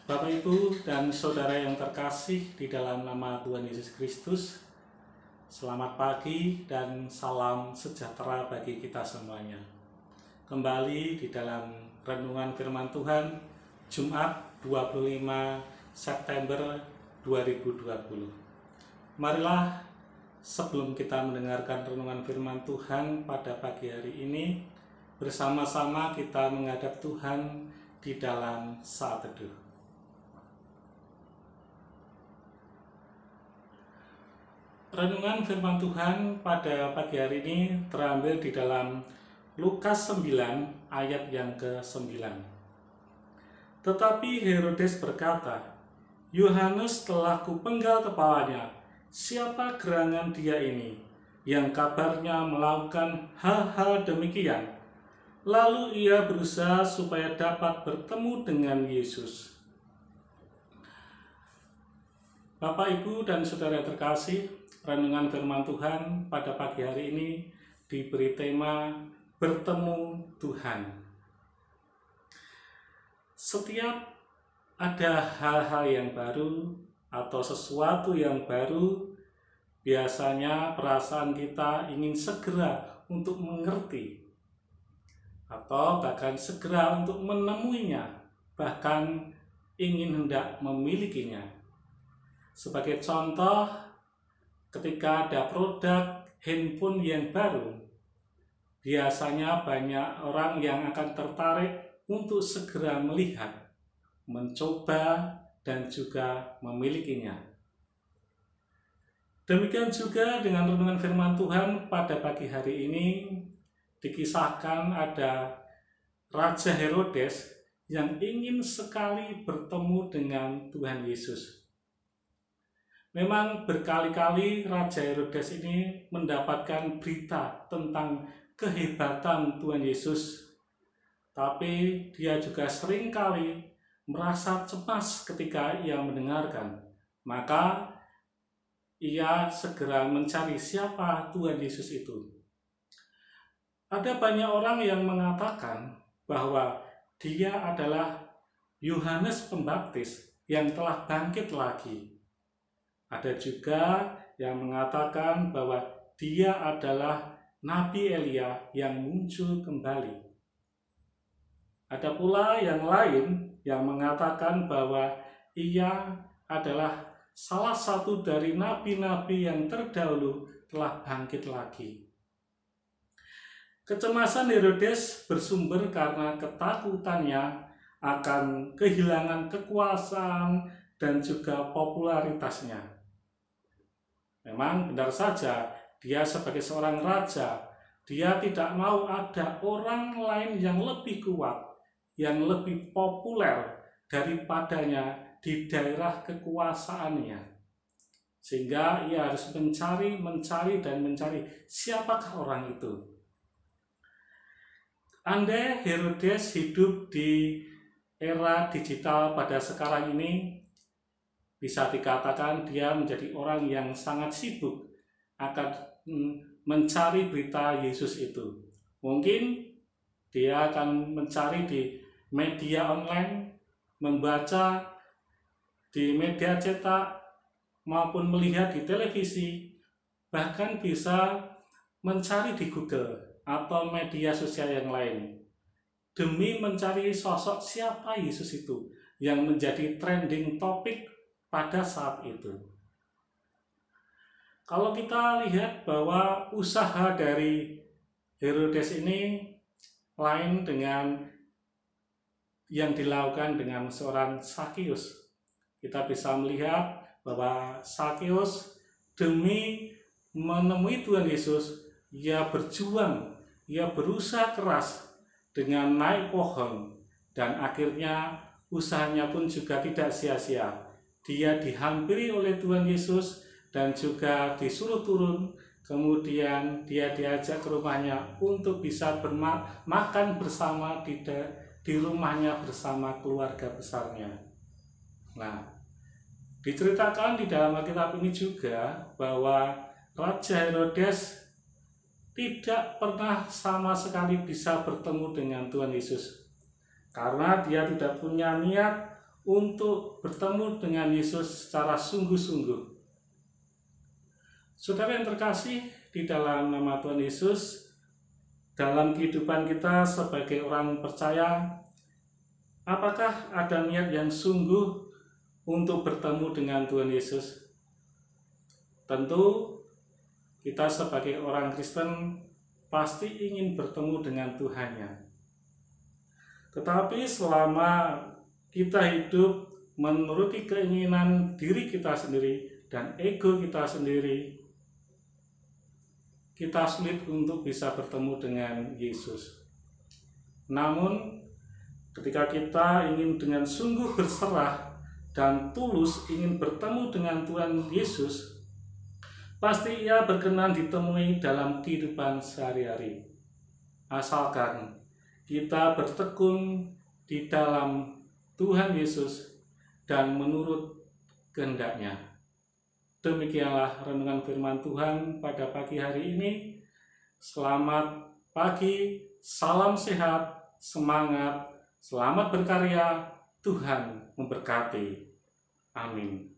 Bapak, Ibu, dan Saudara yang terkasih di dalam nama Tuhan Yesus Kristus, selamat pagi dan salam sejahtera bagi kita semuanya. Kembali di dalam Renungan Firman Tuhan, Jumat 25 September 2020. Marilah sebelum kita mendengarkan Renungan Firman Tuhan pada pagi hari ini, bersama-sama kita menghadap Tuhan di dalam saat teduh. Renungan firman Tuhan pada pagi hari ini terambil di dalam Lukas 9 ayat yang ke-9. Tetapi Herodes berkata, Yohanes telah kupenggal kepalanya. Siapa gerangan dia ini yang kabarnya melakukan hal-hal demikian? Lalu ia berusaha supaya dapat bertemu dengan Yesus. Bapak, Ibu, dan Saudara terkasih, Renungan Firman Tuhan pada pagi hari ini diberi tema bertemu Tuhan. Setiap ada hal-hal yang baru atau sesuatu yang baru, biasanya perasaan kita ingin segera untuk mengerti atau bahkan segera untuk menemuinya, bahkan ingin hendak memilikinya. Sebagai contoh, ketika ada produk handphone yang baru, biasanya banyak orang yang akan tertarik untuk segera melihat, mencoba, dan juga memilikinya. Demikian juga dengan renungan firman Tuhan pada pagi hari ini, dikisahkan ada Raja Herodes yang ingin sekali bertemu dengan Tuhan Yesus. Memang berkali-kali Raja Herodes ini mendapatkan berita tentang kehebatan Tuhan Yesus, tapi dia juga seringkali merasa cemas ketika ia mendengarkan. Maka ia segera mencari siapa Tuhan Yesus itu. Ada banyak orang yang mengatakan bahwa dia adalah Yohanes Pembaptis yang telah bangkit lagi. Ada juga yang mengatakan bahwa dia adalah Nabi Elia yang muncul kembali. Ada pula yang lain yang mengatakan bahwa ia adalah salah satu dari nabi-nabi yang terdahulu telah bangkit lagi. Kecemasan Herodes bersumber karena ketakutannya akan kehilangan kekuasaan dan juga popularitasnya. Memang benar saja, dia sebagai seorang raja, dia tidak mau ada orang lain yang lebih kuat, yang lebih populer daripadanya di daerah kekuasaannya. Sehingga ia harus mencari siapakah orang itu. Andai Herodes hidup di era digital pada sekarang ini, bisa dikatakan dia menjadi orang yang sangat sibuk akan mencari berita Yesus itu. Mungkin dia akan mencari di media online, membaca di media cetak, maupun melihat di televisi, bahkan bisa mencari di Google atau media sosial yang lain, demi mencari sosok siapa Yesus itu yang menjadi trending topik pada saat itu. Kalau kita lihat bahwa usaha dari Herodes ini lain dengan yang dilakukan dengan seorang Sakius. Kita bisa melihat bahwa Sakius demi menemui Tuhan Yesus, ia berjuang, ia berusaha keras dengan naik pohon, dan akhirnya usahanya pun juga tidak sia-sia. Dia dihampiri oleh Tuhan Yesus dan juga disuruh turun, kemudian dia diajak ke rumahnya untuk bisa makan bersama di rumahnya bersama keluarga besarnya. Nah, diceritakan di dalam Alkitab ini juga bahwa Raja Herodes tidak pernah sama sekali bisa bertemu dengan Tuhan Yesus, karena dia tidak punya niat untuk bertemu dengan Yesus secara sungguh-sungguh. Saudara yang terkasih, di dalam nama Tuhan Yesus, dalam kehidupan kita sebagai orang percaya, apakah ada niat yang sungguh untuk bertemu dengan Tuhan Yesus? Tentu kita sebagai orang Kristen pasti ingin bertemu dengan Tuhannya. Tetapi selama kita hidup menuruti keinginan diri kita sendiri dan ego kita sendiri, kita sulit untuk bisa bertemu dengan Yesus. Namun, ketika kita ingin dengan sungguh berserah dan tulus ingin bertemu dengan Tuhan Yesus, pasti Ia berkenan ditemui dalam kehidupan sehari-hari. Asalkan kita bertekun di dalam Tuhan Yesus dan menurut kehendak-Nya. Demikianlah renungan firman Tuhan pada pagi hari ini. Selamat pagi, salam sehat, semangat, selamat berkarya, Tuhan memberkati. Amin.